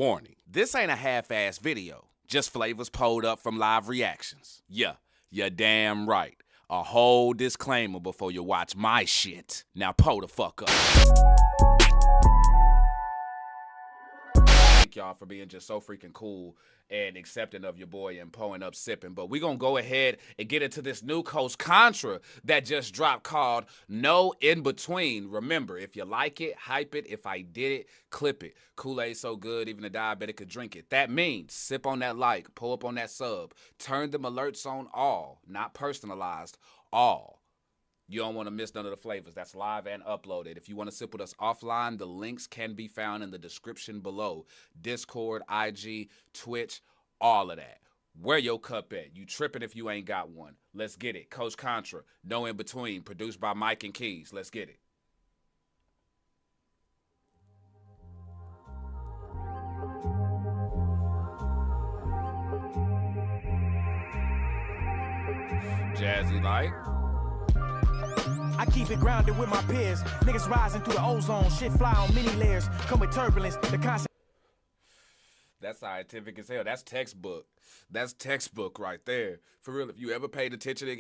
Warning, this ain't a half-ass video. Just flavors pulled up from live reactions. Yeah, you're damn right. A whole disclaimer before you watch my shit. Now pull the fuck up. Thank y'all for being just so freaking cool and accepting of your boy and pulling up sipping. But we're going to go ahead and get into this new Contra that just dropped called No In Between. Remember, if you like it, hype it. If I did it, clip it. Kool-Aid so good, even a diabetic could drink it. That means sip on that like, pull up on that sub. Turn them alerts on all, not personalized, all. You don't want to miss none of the flavors. That's live and uploaded. If you want to sip with us offline, the links can be found in the description below. Discord, IG, Twitch, all of that. Where your cup at? You tripping if you ain't got one. Let's get it. Coach Contra, No In Between, produced by Mike and Keys. Let's get it. Jazzy like. I keep it grounded with my peers. Niggas rising through the ozone. Shit fly on many layers. Come with turbulence. The concept. That's scientific as hell. That's textbook. That's textbook right there. For real, if you ever paid attention in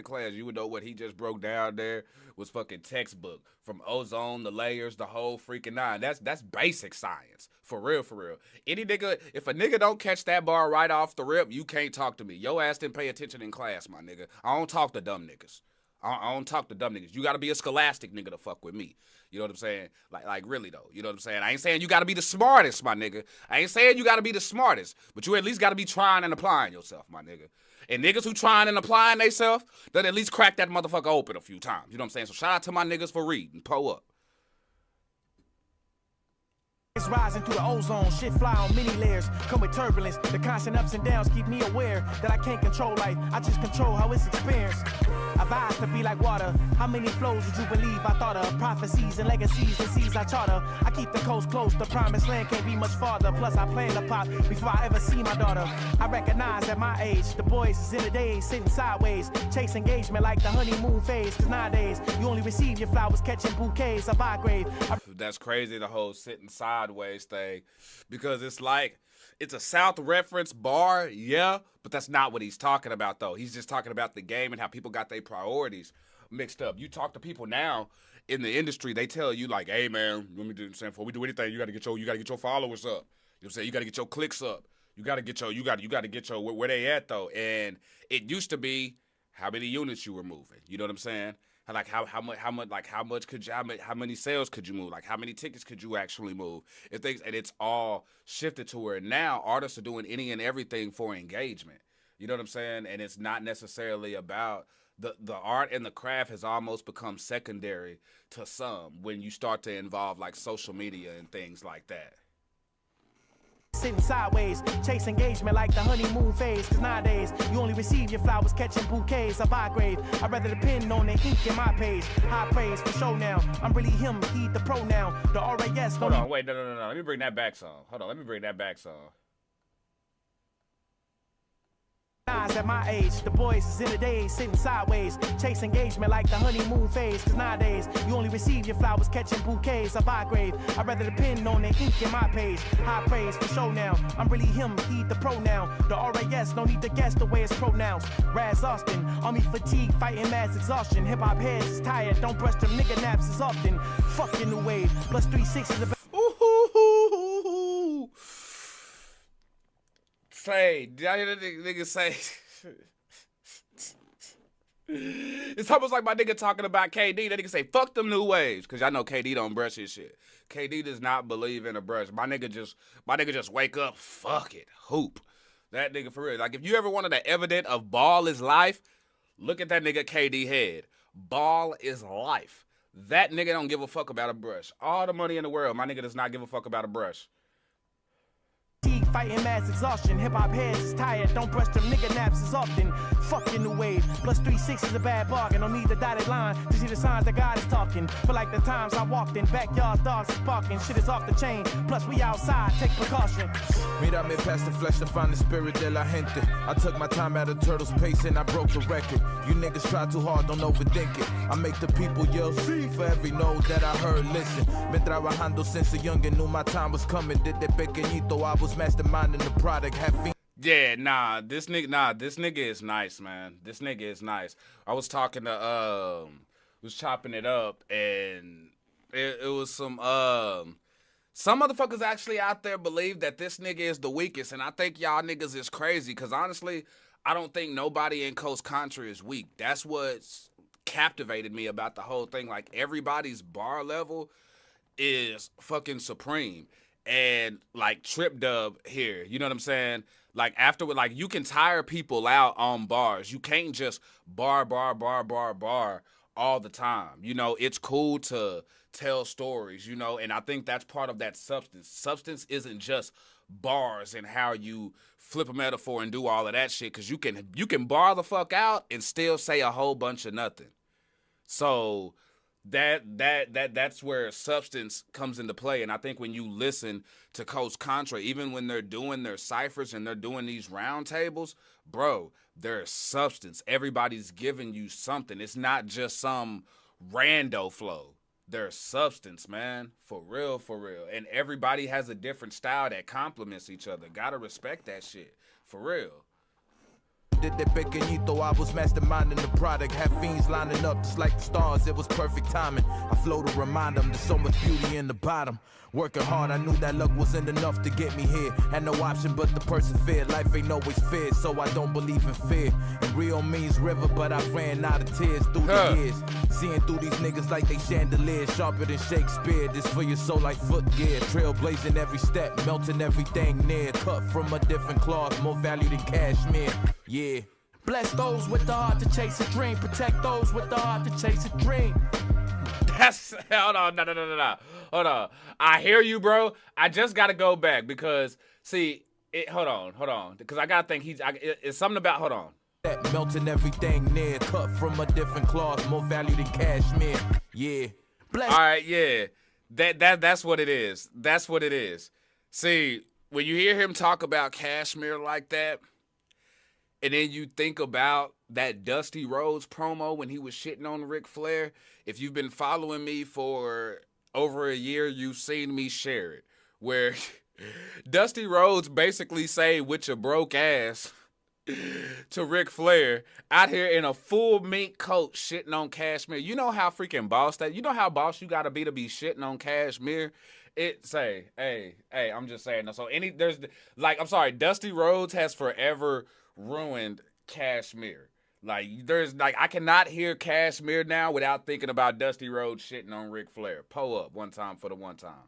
class, you would know what he just broke down there was fucking textbook. From ozone, the layers, the whole freaking nine. That's basic science. For real, for real. Any nigga, if a nigga don't catch that bar right off the rip, you can't talk to me. Your ass didn't pay attention in class, my nigga. I don't talk to dumb niggas. I don't talk to dumb niggas. You got to be a scholastic nigga to fuck with me. You know what I'm saying? Like really, though. You know what I'm saying? I ain't saying you got to be the smartest, my nigga. I ain't saying you got to be the smartest. But you at least got to be trying and applying yourself, my nigga. And niggas who trying and applying themselves, they'll at least crack that motherfucker open a few times. You know what I'm saying? So shout out to my niggas for reading. Pull up. It's rising through the ozone. Shit fly on many layers. Come with turbulence. The constant ups and downs keep me aware that I can't control life. I just control how it's experienced. I vibes to be like water. How many flows would you believe I thought of? Prophecies and legacies, the seas I charter. I keep the coast close. The promised land can't be much farther. Plus I plan to pop before I ever see my daughter. I recognize at my age, the boys is in the days sitting sideways. Chase engagement like the honeymoon phase. Cause nowadays, you only receive your flowers catching bouquets. I buy grave. That's crazy, the whole sitting sideways thing. Because it's like, it's a South reference bar, yeah, but that's not what he's talking about, though. He's just talking about the game and how people got their priorities mixed up. You talk to people now in the industry, they tell you like, hey man, let me do the same. Before we do anything, you gotta get your followers up. You know what I'm saying? You gotta get your clicks up. You gotta get your where they at though. And it used to be how many units you were moving. You know what I'm saying? Like how many sales could you move? Like how many tickets could you actually move? And it's all shifted to where now artists are doing any and everything for engagement. You know what I'm saying? And it's not necessarily about the art and the craft has almost become secondary to some when you start to involve like social media and things like that. Sitting sideways, chase engagement like the honeymoon phase. Cause nowadays, you only receive your flowers catching bouquets. I buy grave. I'd rather depend on the ink in my page. High praise for show now. I'm really him, he the pronoun. The RAS. Hold on, wait, no. Let me bring that back song. At my age, the boys is in the days sitting sideways. Chase engagement like the honeymoon phase. Cause nowadays, you only receive your flowers catching bouquets. I buy grave. I'd rather depend on the ink in my page. High praise for show now. I'm really him, he the pronoun. The RAS, no need to guess the way it's pronounced. Raz Austin, army fatigue, fighting mass exhaustion. Hip hop heads is tired, don't brush them nigga naps as often. Fuck your new wave, plus 360s. Say, did I hear that nigga say? It's almost like my nigga talking about KD. That nigga say, fuck them new waves. Cause y'all know KD don't brush his shit. KD does not believe in a brush. My nigga just wake up, fuck it, hoop. That nigga for real. Like if you ever wanted the evidence of ball is life, look at that nigga KD head. Ball is life. That nigga don't give a fuck about a brush. All the money in the world, my nigga does not give a fuck about a brush. fighting mass exhaustion. Hip-hop heads is tired, don't brush them nigga naps as often. Fuck your new wave, plus 3-6 is a bad bargain. Don't need the dotted line to see the signs that God is talking. Feel like the times I walked in, backyard dogs is barking. Shit is off the chain, plus we outside, take precaution. Mírame past the flesh to find the spirit de la gente. I took my time at a turtle's pace and I broke the record. You niggas try too hard, don't overthink it. I make the people yell, see, for every note that I heard, listen. Been trabajando since a youngin', knew my time was coming. Did de pequeñito, I was masterminding the product. Yeah, this nigga is nice, man. This nigga is nice. I was talking to, was chopping it up, and it was some motherfuckers actually out there believe that this nigga is the weakest, and I think y'all niggas is crazy, because honestly, I don't think nobody in Coast Contra is weak. That's what's captivated me about the whole thing. Like, everybody's bar level is fucking supreme. And, like, Trip Dub here, you know what I'm saying? Like, afterward, like, you can tire people out on bars. You can't just bar all the time. You know, it's cool to tell stories, you know, and I think that's part of that substance. Substance isn't just bars and how you flip a metaphor and do all of that shit, because you can bar the fuck out and still say a whole bunch of nothing. So that's where substance comes into play. And I think when you listen to Coast Contra, even when they're doing their ciphers and they're doing these round tables, bro, there's substance. Everybody's giving you something. It's not just some rando flow. There's substance, man. For real, for real. And everybody has a different style that complements each other. Gotta respect that shit. For real. Did de pequeñito, I was masterminding the product. Had fiends lining up just like the stars, it was perfect timing. I flow to remind them there's so much beauty in the bottom. Working hard, I knew that luck wasn't enough to get me here. Had no option but to persevere. Life ain't always fair, so I don't believe in fear. And Rio means river, but I ran out of tears through the years. Seeing through these niggas like they chandeliers, sharper than Shakespeare. This for your soul like footgear. Trailblazing every step, melting everything near. Cut from a different cloth, more value than cashmere. Yeah. Bless those with the heart to chase a dream. Protect those with the heart to chase a dream. Hold on, no. Hold on. I hear you, bro. I just got to go back because, see, hold on. Because I got to think it's something about, hold on. Melting everything near. Cut from a different cloth, more value than cashmere. Yeah. Bless. All right, yeah. That's what it is. That's what it is. See, when you hear him talk about cashmere like that, and then you think about that Dusty Rhodes promo when he was shitting on Ric Flair. If you've been following me for over a year, you've seen me share it. Where Dusty Rhodes basically say, with your broke ass, to Ric Flair, out here in a full mink coat shitting on cashmere. You know how freaking boss that? You know how boss you gotta be to be shitting on cashmere? Hey, I'm just saying. So I'm sorry, Dusty Rhodes has forever ruined cashmere. I cannot hear cashmere now without thinking about Dusty Rhodes shitting on Ric Flair. Pull up one time for the one time.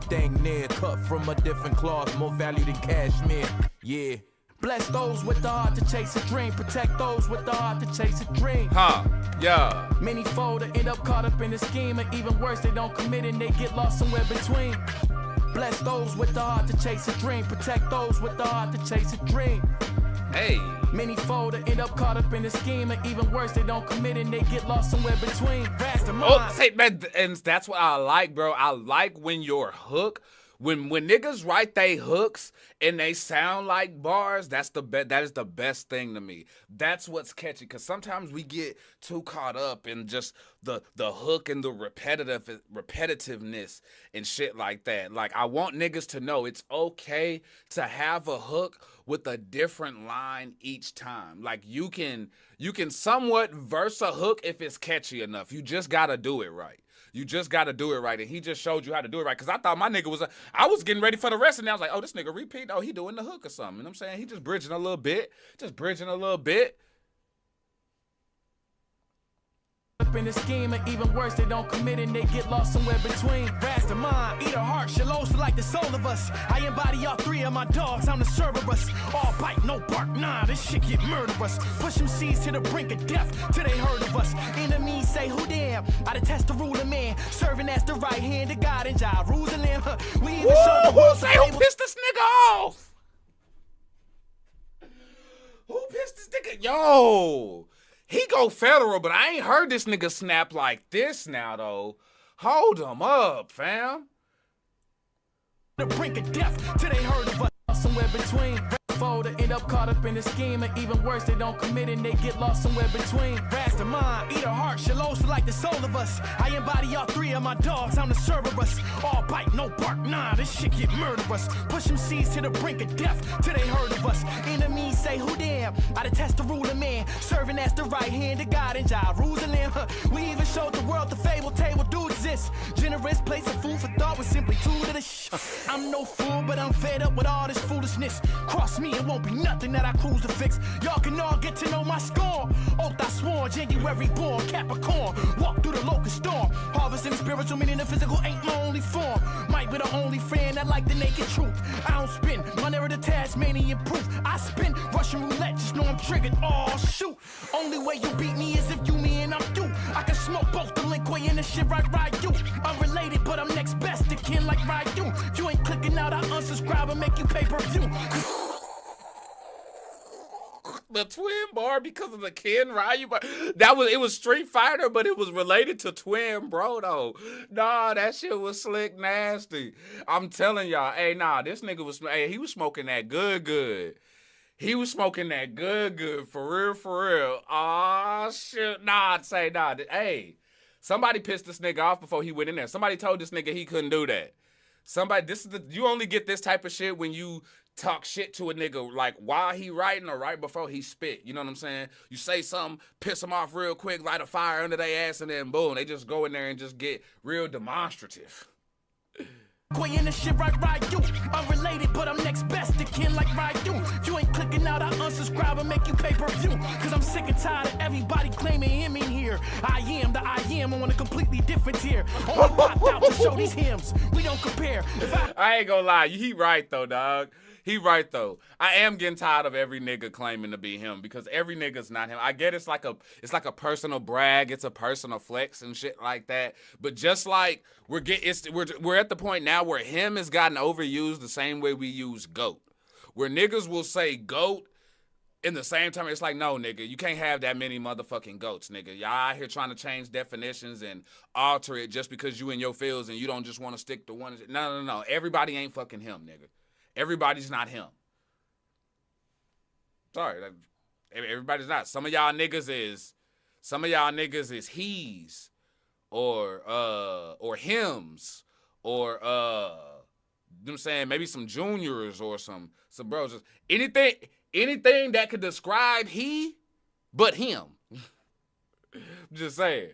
Thing near, cut from a different cloth, more value than cashmere. Yeah. Bless those with the heart to chase a dream. Protect those with the heart to chase a dream. Yeah. Many fold end up caught up in the scheme, and even worse, they don't commit and they get lost somewhere between. Bless those with the heart to chase a dream. Protect those with the heart to chase a dream. Hey. Many fold end up caught up in the scheme, and even worse, they don't commit and they get lost somewhere between. Man, and that's what I like, bro. I like when your hook, when niggas write they hooks and they sound like bars, that is the best thing to me. That's what's catchy, because sometimes we get too caught up in just the hook and the repetitiveness and shit like that. Like, I want niggas to know it's okay to have a hook with a different line each time. Like, you can somewhat verse a hook if it's catchy enough. You just gotta do it right. You just got to do it right. And he just showed you how to do it right. Because I thought my nigga I was getting ready for the rest. And I was like, oh, this nigga repeat. Oh, he doing the hook or something. You know what I'm saying? He just bridging a little bit. up in the scheme, and even worse, they don't commit and they get lost somewhere between. Mastermind, eat a heart, Shalos like the soul of us. I embody all three of my dogs, I'm the Cerberus. All bite, no bark, nah, this shit get murderous. Push them seeds to the brink of death, till they heard of us. Enemies say, who damn? I detest the ruler man, serving as the right hand of God in Jerusalem. We even show the world say who pissed this nigga off? Who pissed this nigga? Yo, he go federal, but I ain't heard this nigga snap like this now, though. Hold him up, fam. The brink of death, till they heard of us. Somewhere between. Folder end up caught up in the scheme, and even worse, they don't commit and they get lost somewhere between. Mastermind, eat a heart, Shalos like the soul of us. I embody all three of my dogs, I'm the Cerberus. All bite, no bark, nah, this shit get murderous. Push them seeds to the brink of death, till they heard of us. Enemies say, who damn? I detest the ruler man, serving as the right hand of God in Jerusalem. We even showed the world the fable table do exist. Generous place of food for thought was simply two to the I'm no fool, but I'm fed up with all this foolishness. Cross me, it won't be nothing that I cruise to fix. Y'all can all get to know my score. Oath I swore, January born, Capricorn. Walk through the locust storm. Harvesting spiritual, meaning the physical ain't my only form. Might be the only friend that like the naked truth. I don't spin, my narrative Tasmanian proof. I spin Russian roulette, just know I'm triggered. Oh, shoot. Only way you beat me is if you me and I'm you. I can smoke both delinquent and the shit right you. Unrelated, but I'm next best to kin like Ryu. You ain't clicking out, I unsubscribe and make you pay per view. The twin bar because of the Ken Ryu, but it was Street Fighter, but it was related to Twin Bro though. Nah, that shit was slick nasty. I'm telling y'all, hey, nah, this nigga was, he was smoking that good. He was smoking that good, for real. Aw, shit, nah, I'd say, nah, hey, somebody pissed this nigga off before he went in there. Somebody told this nigga he couldn't do that. You only get this type of shit when you talk shit to a nigga like while he writing or right before he spit. You know what I'm saying? You say something, piss them off real quick, light a fire under their ass, and then boom, they just go in there and just get real demonstrative. Quay in the shit right you. Unrelated, but I'm next best to kin like Ryu. You ain't clicking out, I unsubscribe and make you pay per view. Cause I'm sick and tired of everybody claiming him in here. I am the I am on a completely different tier. Only popped out to show these hymns. We don't compare. I ain't gonna lie, he right though, dog. He right though. I am getting tired of every nigga claiming to be him because every nigga's not him. I get it's like a personal brag, it's a personal flex and shit like that. But just like we're at the point now where him has gotten overused the same way we use GOAT. Where niggas will say GOAT in the same time, it's like, no, nigga, you can't have that many motherfucking goats, nigga. Y'all out here trying to change definitions and alter it just because you in your fields and you don't just want to stick to one. No. Everybody ain't fucking him, nigga. Everybody's not him. Sorry, everybody's not. Some of y'all niggas is he's or hims or you know what I'm saying, maybe some juniors or some bros. Just anything that could describe he but him. Just saying.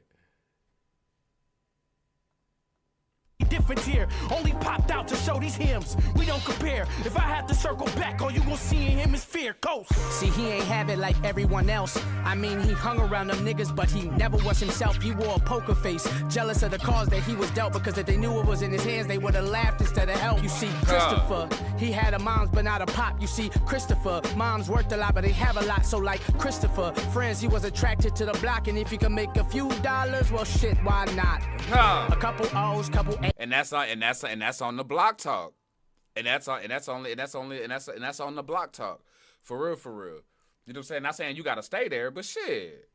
Different here, only popped out to show these hymns. We don't compare. If I had to circle back, all you gon' see in him is fear. Ghost. See, he ain't have it like everyone else. I mean, he hung around them niggas, but he never was himself. He wore a poker face, jealous of the cause that he was dealt, because if they knew it was in his hands, they would've laughed instead of help. You see, Christopher, he had a moms but not a pop. You see, Christopher, moms worked a lot, but they have a lot. So like Christopher, friends, he was attracted to the block, and if you can make a few dollars, well, shit, why not? A couple O's, couple A's. And that's on the block talk. And that's on the block talk. For real. You know what I'm saying? Not saying you gotta stay there, but shit.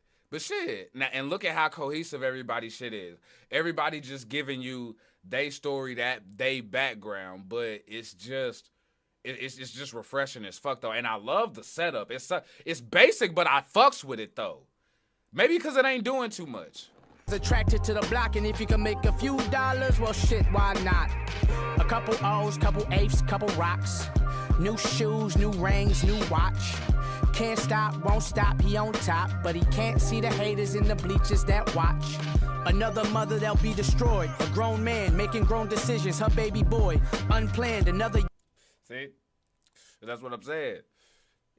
Now, and look at how cohesive everybody's shit is. Everybody just giving you they story, that they background, but it's just refreshing as fuck though. And I love the setup. It's basic, but I fucks with it though. Maybe because it ain't doing too much. Attracted to the block, and if you can make a few dollars, well, shit, why not? A couple O's, couple apes, couple rocks, new shoes, new rings, new watch. Can't stop, won't stop, he on top, but he can't see the haters in the bleachers that watch. Another mother that'll be destroyed, a grown man making grown decisions, her baby boy, unplanned, another. See, that's what I'm saying.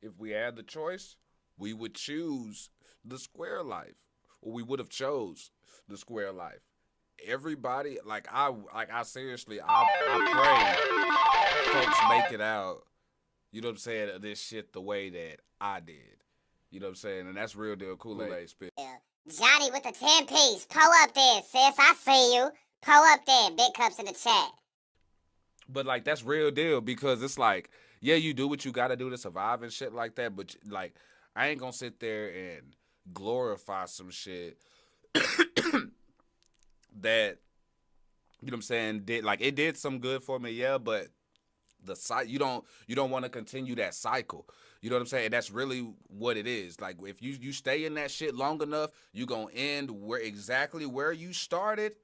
If we had the choice, we would choose the square life. or we would have chose the square life. Everybody, I seriously, I pray folks make it out. You know what I'm saying? Of this shit the way that I did. You know what I'm saying? And that's real deal Kool-Aid spit. Johnny with the 10-piece. Pull up there, sis. I see you. Pull up there. Big cups in the chat. But like that's real deal because it's like, yeah, you do what you gotta do to survive and shit like that. But like, I ain't gonna sit there and glorify some shit that, you know what I'm saying, it did some good for me, yeah, but you don't want to continue that cycle. You know what I'm saying? That's really what it is. Like if you stay in that shit long enough, you gonna end exactly where you started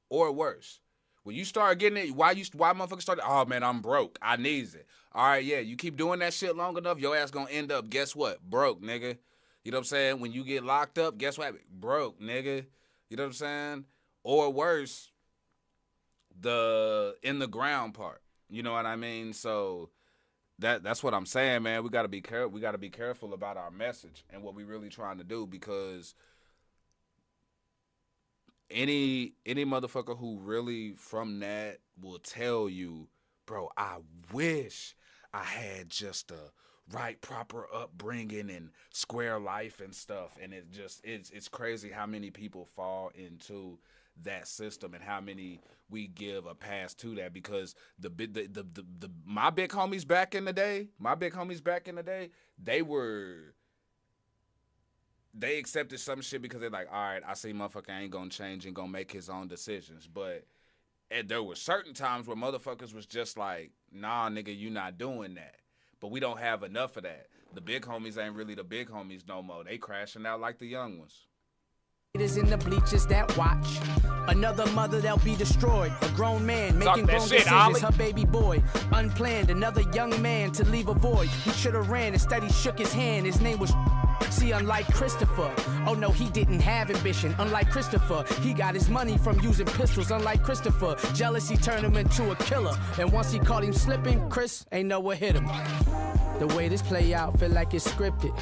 or worse. When you start getting it, why motherfuckers started? Oh man, I'm broke. I needs it. All right, yeah, you keep doing that shit long enough, your ass gonna end up, guess what? Broke, nigga. You know what I'm saying? When you get locked up, guess what? Broke, nigga. You know what I'm saying? Or worse, the in the ground part. You know what I mean? So that's what I'm saying, man. We gotta be careful. We gotta be careful about our message and what we really trying to do, because any motherfucker who really from that will tell you, bro, I wish I had just a right proper upbringing and square life and stuff. And it's crazy how many people fall into that system and how many we give a pass to that, because my big homies back in the day, they accepted some shit because they're like, all right, I see motherfucker ain't gonna change and gonna make his own decisions. But there were certain times where motherfuckers was just like, nah, nigga, you not doing that. But we don't have enough of that. The big homies ain't really the big homies no more. They crashing out like the young ones. It is in the bleachers that watch another mother that'll be destroyed. A grown man making grown decisions. Ollie. Her baby boy unplanned. Another young man to leave a void. He should have ran. Instead he shook his hand. His name was. See, unlike Christopher, oh no, he didn't have ambition. Unlike Christopher, he got his money from using pistols. Unlike Christopher, jealousy turned him into a killer. And once he caught him slipping, Chris ain't know what hit him. The way this play out feel like it's scripted.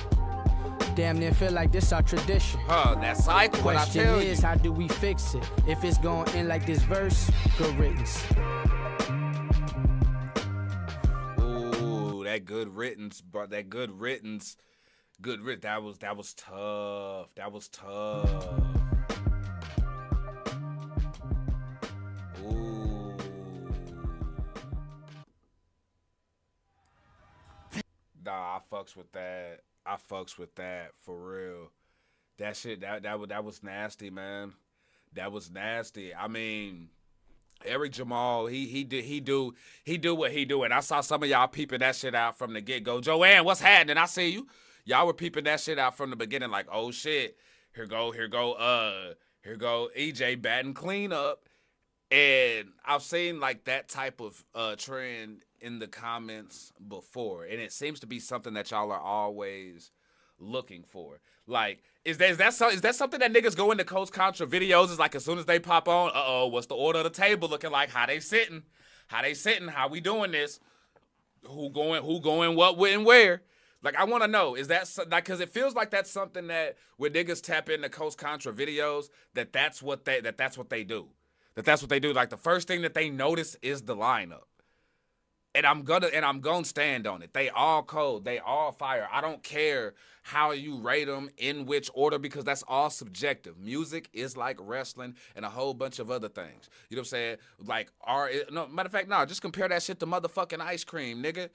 Damn near feel like this our tradition. That cycle. Question is, how do we fix it? If it's going in like this verse, good riddance. Ooh, that good riddance, bro. That good riddance. Good riddance. That was tough. That was tough. Ooh. Nah, I fucks with that. I fucks with that for real. That shit, that was nasty, man. That was nasty. I mean, Eric Jamal, he do what he do, and I saw some of y'all peeping that shit out from the get go. Joanne, what's happening? I see you. Y'all were peeping that shit out from the beginning, like, oh shit, here go EJ batting clean up, and I've seen like that type of trend in the comments before, and it seems to be something that y'all are always looking for. Like, is that something that niggas go into Contra videos? Is like as soon as they pop on, what's the order of the table looking like? How they sitting? How we doing this? Who going what, when, where? Like, I want to know, is that like, because it feels like that's something that when niggas tap into Contra videos, that's what they do. That's what they do. Like, the first thing that they notice is the lineup. And I'm gonna stand on it. They all cold. They all fire. I don't care how you rate them, in which order, because that's all subjective. Music is like wrestling and a whole bunch of other things. You know what I'm saying? Like, matter of fact, just compare that shit to motherfucking ice cream, nigga.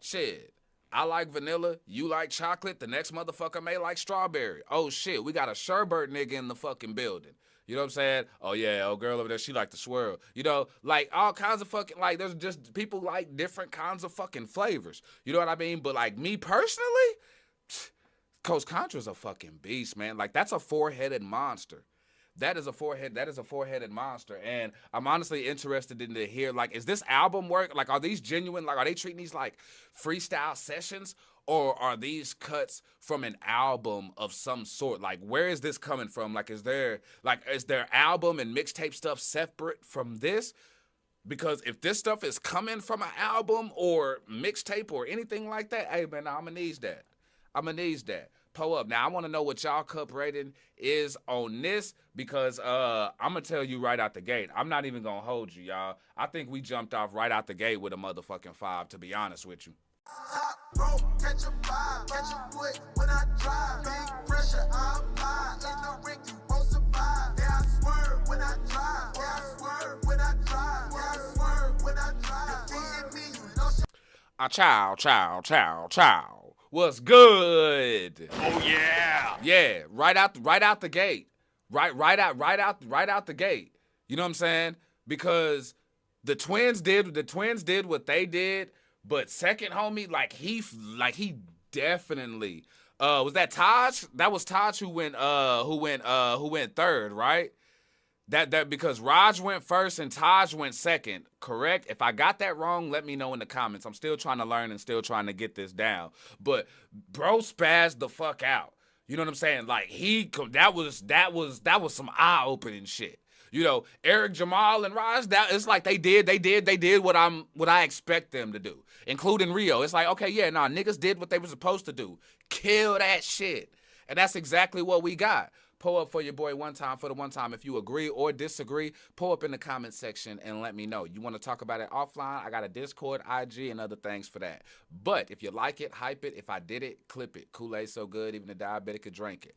Shit. I like vanilla, you like chocolate, the next motherfucker may like strawberry. Oh shit, we got a sherbet nigga in the fucking building. You know what I'm saying? Oh yeah, old girl over there, she like the swirl. You know, like all kinds of fucking, like there's just people like different kinds of fucking flavors. You know what I mean? But like me personally, Coach Contra's a fucking beast, man. Like that's a four-headed monster. That is a four-headed monster. And I'm honestly interested in to hear, like, is this album work? Like, are these genuine? Like, are they treating these like freestyle sessions? Or are these cuts from an album of some sort? Like, where is this coming from? Like, is their album and mixtape stuff separate from this? Because if this stuff is coming from an album or mixtape or anything like that, hey, man, I'm going to need that. pull up. Now, I want to know what y'all cup rating is on this because I'm going to tell you right out the gate. I'm not even going to hold you, y'all. I think we jumped off right out the gate with a motherfucking 5, to be honest with you. Top rope, catch a vibe, catch a foot when I drive. Big pressure, I apply. In the ring, you won't survive. Yeah, I swerve when I drive. Yeah, I swerve when I drive. Yeah, I swerve when I drive. Defeating me, you lost your... Chow. What's good? Oh yeah. Yeah, right out the gate. Right out the gate. You know what I'm saying? Because the twins did what they did, but second homie, like he definitely was that Taj? That was Taj who went third, right? That because Raj went first and Taj went second, correct? If I got that wrong, let me know in the comments. I'm still trying to learn and still trying to get this down. But bro spazzed the fuck out. You know what I'm saying? Like that was some eye-opening shit. You know, Eric, Jamal, and Raj, it's like they did what I expect them to do, including Rio. It's like, okay, yeah, nah, niggas did what they were supposed to do. Kill that shit. And that's exactly what we got. Pull up for your boy one time for the one time. If you agree or disagree, pull up in the comment section and let me know. You want to talk about it offline? I got a Discord, IG, and other things for that. But if you like it, hype it. If I did it, clip it. Kool-Aid so good, even a diabetic could drink it.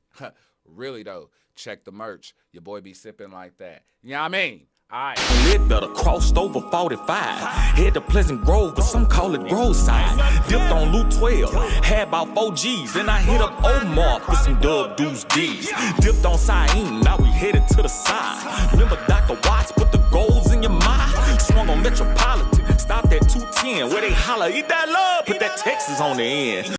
Really, though, check the merch. Your boy be sipping like that. You know what I mean? All right. Lit better crossed over 45. Head to Pleasant Grove, but some call it Roadside. Dipped on Loot 12, had about 4 G's. Then I hit up Omar for some Dub Deuce D's. Dipped on Saeem, now we headed to the side. Remember Dr. Watts put the goals in your mind. Swung on Metropolitan, stopped at 210, where they holler, eat that love, put that Texas on the end.